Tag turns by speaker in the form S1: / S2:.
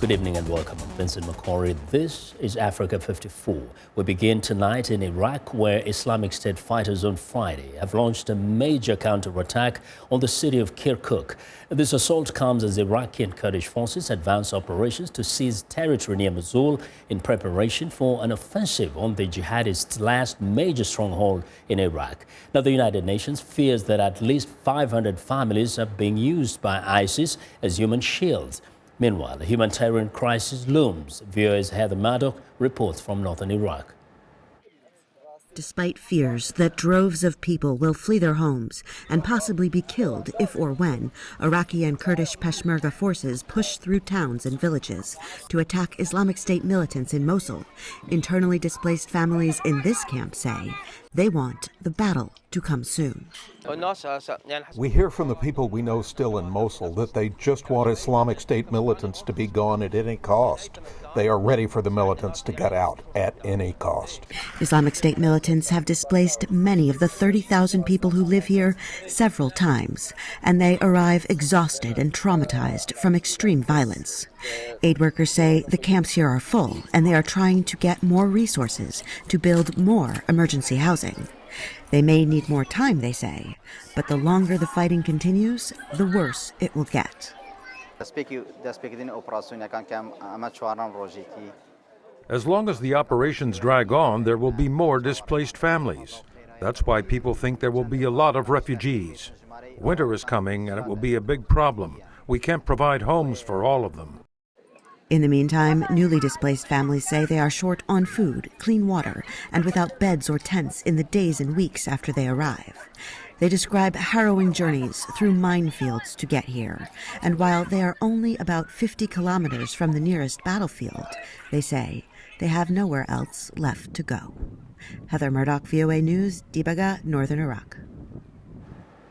S1: Good evening and welcome. I'm Vincent McCory. This is Africa 54. We begin tonight in Iraq, where Islamic State fighters on Friday have launched a major counterattack on the city of Kirkuk. This assault comes as Iraqi and Kurdish forces advance operations to seize territory near Mosul in preparation for an offensive on the jihadists' last major stronghold in Iraq. Now, the United Nations fears that at least 500 families are being used by ISIS as human shields. Meanwhile, the humanitarian crisis looms. VOA's Heather Murdock reports from northern Iraq.
S2: Despite fears that droves of people will flee their homes and possibly be killed if or when Iraqi and Kurdish Peshmerga forces push through towns and villages to attack Islamic State militants in Mosul, internally displaced families in this camp say they want the battle to come soon.
S3: We hear from the people we know still in Mosul that they just want Islamic State militants to be gone at any cost. They are ready for the militants to get out at any cost.
S2: Islamic State militants have displaced many of the 30,000 people who live here several times, and they arrive exhausted and traumatized from extreme violence. Aid workers say the camps here are full, and they are trying to get more resources to build more emergency housing. They may need more time, they say, but the longer the fighting continues, the worse it will get.
S4: As long as the operations drag on, there will be more displaced families. That's why people think there will be a lot of refugees. Winter is coming, and it will be a big problem. We can't provide homes for all of them.
S2: In the meantime, newly displaced families say they are short on food, clean water, and without beds or tents in the days and weeks after they arrive. They describe harrowing journeys through minefields to get here, and while they are only about 50 kilometers from the nearest battlefield, they say they have nowhere else left to go. Heather Murdock, VOA News, Dibaga, Northern Iraq.